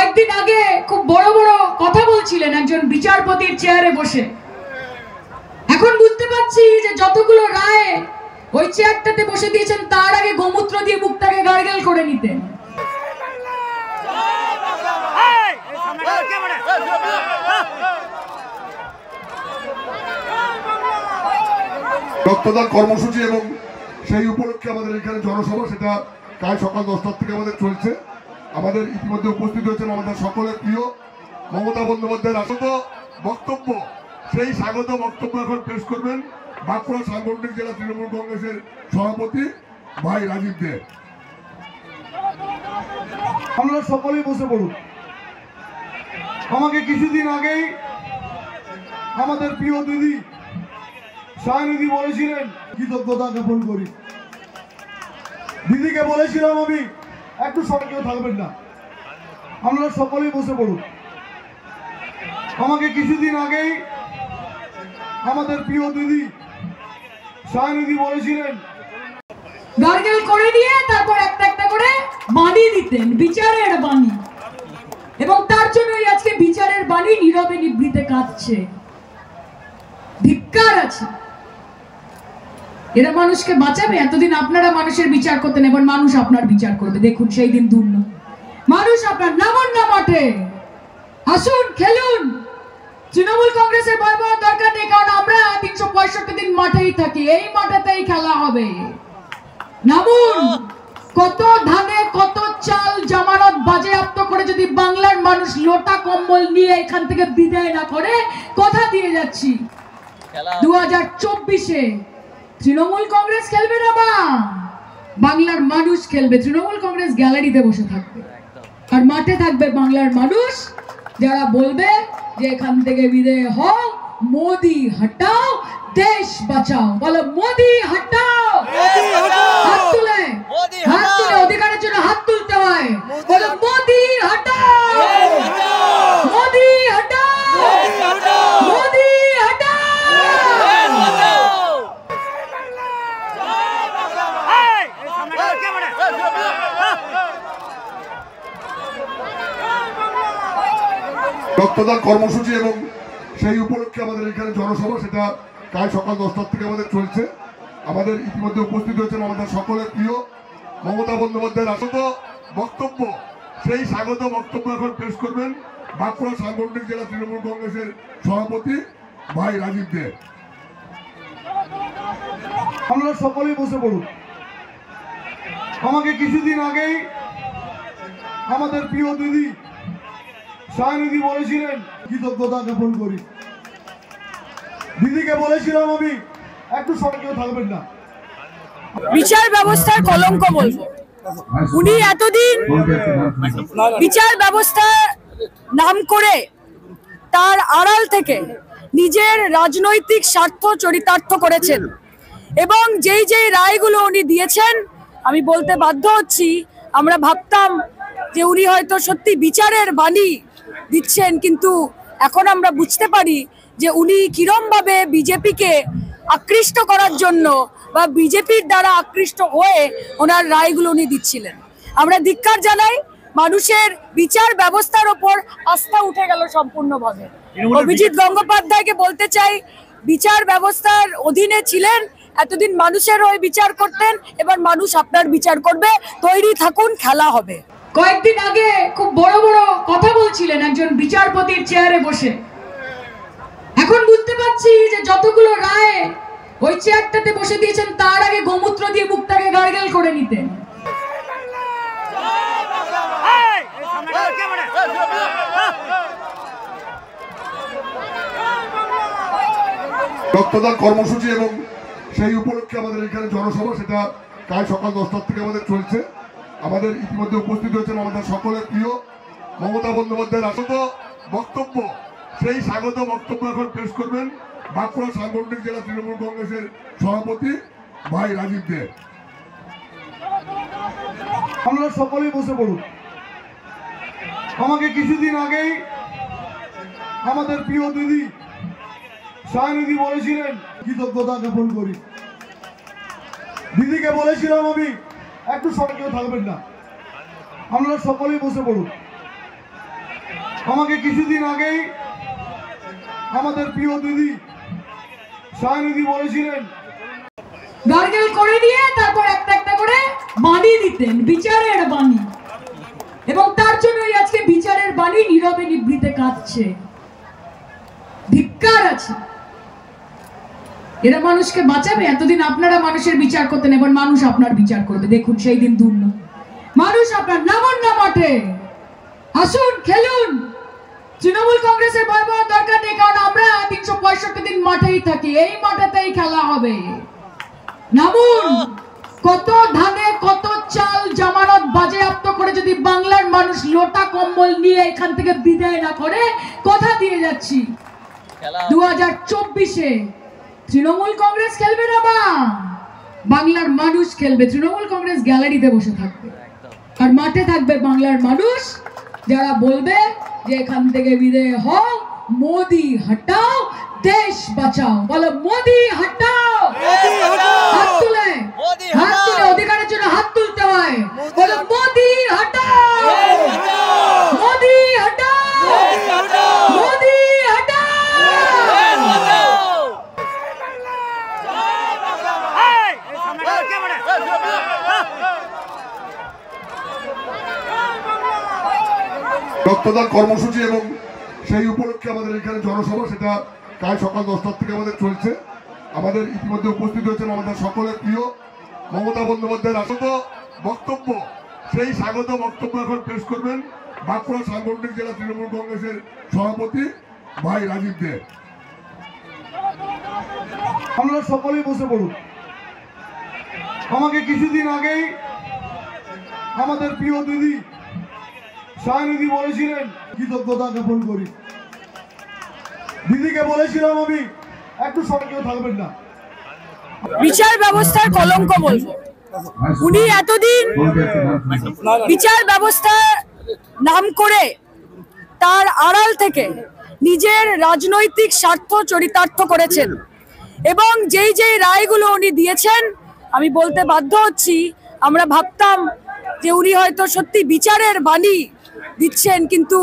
কয়েকদিন আগে খুব বড় বড় কথা বলছিলেন একজন বিচারপতির চেয়ারে বসে। এখন বুঝতে পারছি যে যতগুলো রায় ওই চেয়ারটাতে বসে দিয়েছেন তার আগে গোমূত্র দিয়ে মুখটাকে গার্গেল করে নিতেন। রক্তদান কর্মসূচি এবং সেই উপলক্ষে আমাদের এখানে জনসভা, সেটা কাল সকাল 10টার থেকে আমাদের চলছে। আমাদের ইতিমধ্যে উপস্থিত হয়েছেন আমাদের সকলের প্রিয় মমতা বন্দ্যোপাধ্যায়ের আসত বক্তব্য। সেই স্বাগত বক্তব্য এখন পেশ করবেন বাঁকুড়া সাংগঠনিক জেলা তৃণমূল কংগ্রেসের সভাপতি ভাই রাজীব দে। আমরা সকলেই বসে পড়ুন। আমাকে কিছুদিন আগেই আমাদের প্রিয় দিদি সায়নিধি বলেছিলেন, কৃতজ্ঞতা জ্ঞাপন করি। দিদিকে বলেছিলাম আমি একটু সঙ্গেও থাকবেন না, আমরা সকলেই বসে পড়ুন। আমাকে কিছুদিন আগেই আমাদের প্রিয় দিদি সায়নিধি বলেছিলেন, গার্গেল করে দিয়ে তারপর একটা একটা করে বাণী দিতেন, বিচারের বাণী, এবং তার জন্যই আজকে বিচারের বাণী নীরবে নিভৃতে কাঁদছে। ধিক্কার আছে। এরা মানুষকে বাঁচাবে? এতদিন আপনারা মানুষের বিচার করতেন, এবার মানুষ আপনার বিচার করবে। দেখুন সেই দিন দূর নয়। মানুষ আপনার নামন না মাঠে, আসুন খেলুন। তৃণমূল কংগ্রেসের ভয় পাওয়ার দরকার নেই, কারণ আমরা 365 দিন মাঠেই থাকি। এই মাঠেতেই খেলা হবে। নামুন। কত ধানে কত চাল জামানত বাজেয়াপ্ত করে যদি বাংলার মানুষ লোটা কম্বল নিয়ে এখান থেকে বিদায় না করে, কথা দিয়ে যাচ্ছি 2024-এ তৃণমূল কংগ্রেস খেলবে না, মা বাংলার মানুষ খেলবে। তৃণমূল কংগ্রেস গ্যালারিতে বসে থাকবে আর মাঠে থাকবে বাংলার মানুষ, যারা বলবে যে এখান থেকে বিদায় হও, মোদি হটাও, দেশ বাঁচাও। বলো মোদি হটাও। হাত তুলে, হাত তুলে, অধিকারের জন্য হাত তুলতে হয়। বলো মোদি হটাও, মোদি হটাও, মোদি হটাও। রক্তদান কর্মসূচি এবং সেই উপলক্ষে আমাদের এখানে জনসভা, সেটা কাল সকাল 10টার থেকে আমাদের চলছে। আমাদের ইতিমধ্যে উপস্থিত হয়েছেন আমাদের সকলের প্রিয় মমতা বন্দ্যোপাধ্যায়ের আসত বক্তব্য। সেই স্বাগত বক্তব্য এখন পেশ করবেন বাঁকুড়া সাংগঠনিক জেলা তৃণমূল কংগ্রেসের সভাপতি ভাই রাজীব দে। আমরা সকলেই বসে পড়ুন। আমাকে কিছুদিন আগেই আমাদের প্রিয় দিদি সায়নিধি বলেছিলেন, কৃতজ্ঞতা জ্ঞাপন করি। দিদিকে বলেছিলাম আমি একটু সঙ্গেও থাকবেন না। বিচার ব্যবস্থার কলঙ্ক বলবো। উনি এতদিন বিচার ব্যবস্থার নাম করে তার আড়াল থেকে নিজের রাজনৈতিক স্বার্থ চরিতার্থ করেছেন, এবং যেই যেই রায়গুলো উনি দিয়েছেন, আমি বলতে বাধ্য হচ্ছি, আমরা ভাবতাম যে উনি হয়তো সত্যি বিচারের বাণী দিচ্ছেন, কিন্তু এখন আমরা বুঝতে পারি যে উনি কিরমভাবে বিজেপিকে আকৃষ্ট করার জন্য বা বিজেপির দ্বারা আকৃষ্ট হয়ে ওনার রায়গুলো উনি দিচ্ছিলেন। আমরা ধিক্কার জানাই। মানুষের বিচার ব্যবস্থার ওপর আস্থা উঠে গেল সম্পূর্ণভাবে। অভিজিৎ গঙ্গোপাধ্যায়কে বলতে চাই, বিচার ব্যবস্থার অধীনে ছিলেন, এতদিন মানুষের হয়ে বিচার করতেন, এবার মানুষ আপনার বিচার করবে। তৈরি থাকুন, খেলা হবে। কয়েকদিন আগে খুব বড় বড় কথা বলছিলেন একজন বিচারপতির চেয়ারে বসে। এখন বুঝতে পারছি যে যতগুলো রায় ওই চেয়ারটাতে বসে দিয়েছেন তার আগে গোমূত্র দিয়ে মুখটাকে গার্গেল করে নিতেন। রক্তদান কর্মসূচি এবং সেই উপলক্ষে আমাদের এখানে জনসভা, সেটা কাল সকাল 10টার থেকে আমাদের চলছে। আমাদের ইতিমধ্যে উপস্থিত হয়েছেন আমাদের সকলের প্রিয় মমতা বন্দ্যোপাধ্যায়ের আসত বক্তব্য। সেই স্বাগত বক্তব্য এখন পেশ করবেন বাঁকুড়া সাংগঠনিক জেলা তৃণমূল কংগ্রেসের সভাপতি ভাই রাজীব দে। আমরা সকলেই বসে পড়ুন। আমাকে কিছুদিন আগেই আমাদের প্রিয় দিদি সায়নিধি বলেছিলেন, কৃতজ্ঞতা জ্ঞাপন করি। দিদিকে বলেছিলাম আমি একটু সঙ্গেও থাকবেন না, আমরা সকলেই বসে পড়ুন। আমাকে কিছুদিন আগেই আমাদের প্রিয় দিদি সায়নিধি বলেছিলেন, গার্গেল করে দিয়ে তারপর একটা একটা করে বাণী দিতেন, বিচারের বাণী, এবং তার জন্যই আজকে বিচারের বাণী নীরবে নিভৃতে কাঁদছে। ধিক্কার আছে। এরা মানুষকে বাঁচাবে? এতদিন আপনারা মানুষের বিচার করতেন, এবার মানুষ আপনার বিচার করবে। দেখুন সেই দিন দূর নয়। মানুষ আপনার নামন না মাঠে, আসুন খেলুন। তৃণমূল কংগ্রেসের ভয় পাওয়ার দরকার নেই, কারণ আমরা 365 দিন মাঠেই থাকি, এই মাঠেতেই খেলা হবে। নামুন। কত ধানে কত চাল জামানত বাজেয়াপ্ত করে যদি বাংলার মানুষ লোটা কম্বল নিয়ে এখান থেকে বিদায় না করে, কথা দিয়ে যাচ্ছি 2024-এ তৃণমূল কংগ্রেস খেলবে না, বাংলার মানুষ খেলবে। তৃণমূল কংগ্রেস গ্যালারিতে বসে থাকবে, আর মাঠে থাকবে বাংলার মানুষ, যারা বলবে যে এখান থেকে বিদায় হও, মোদি হটাও, দেশ বাঁচাও। বলো মোদি হটাও। হাত তুলে, হাত তুলে, অধিকারের জন্য হাত তুলতে হয়। বলো মোদি হটাও, মোদি হটাও, মোদি হটাও। রক্তদান কর্মসূচি এবং সেই উপলক্ষে আমাদের এখানে জনসভা, সেটা কাল সকাল 10টার থেকে আমাদের চলছে। আমাদের ইতিমধ্যে উপস্থিত হয়েছেন আমাদের সকলের প্রিয় মমতা বন্দ্যোপাধ্যায়ের আসত বক্তব্য। সেই স্বাগত বক্তব্য এখন পেশ করবেন বাঁকুড়া সাংগঠনিক জেলা তৃণমূল কংগ্রেসের সভাপতি ভাই রাজীব দে। আমরা সকলেই বসে পড়ুন। আমাকে কিছুদিন আগেই আমাদের প্রিয় দিদি সায়নিধি বলেছিলেন, কৃতজ্ঞতা জ্ঞাপন করি। দিদিকে বলেছিলাম আমি একটু সঙ্গেও থাকবেন না, বিচার ব্যবস্থার কলঙ্ক বলবো। উনি এতদিন বিচার ব্যবস্থার নাম করে তার আড়াল থেকে নিজের রাজনৈতিক স্বার্থ চরিতার্থ করেছেন, এবং যেই যেই রায়গুলো উনি দিয়েছেন, আমি বলতে বাধ্য হচ্ছি, আমরা ভাবতাম যে উনি হয়তো সত্যি বিচারের বাণী দিচ্ছেন, কিন্তু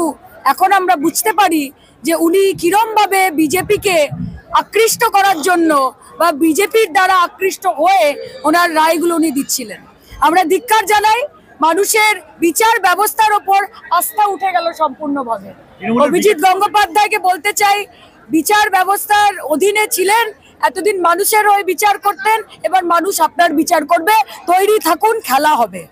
এখন আমরা বুঝতে পারি যে উনি কিরম ভাবে বিজেপিকে আকৃষ্ট করার জন্য বা বিজেপির দ্বারা আকৃষ্ট হয়ে ওনার রায়গুলো উনি দিচ্ছিলেন। আমরা ধিক্কার জানাই। মানুষের বিচার ব্যবস্থার ওপর আস্থা উঠে গেল সম্পূর্ণভাবে। অভিজিৎ গঙ্গোপাধ্যায়কে বলতে চাই, বিচার ব্যবস্থার অধীনে ছিলেন, এতদিন মানুষের হয়ে বিচার করতেন, এবার মানুষ আপনার বিচার করবে। তৈরি থাকুন, খেলা হবে।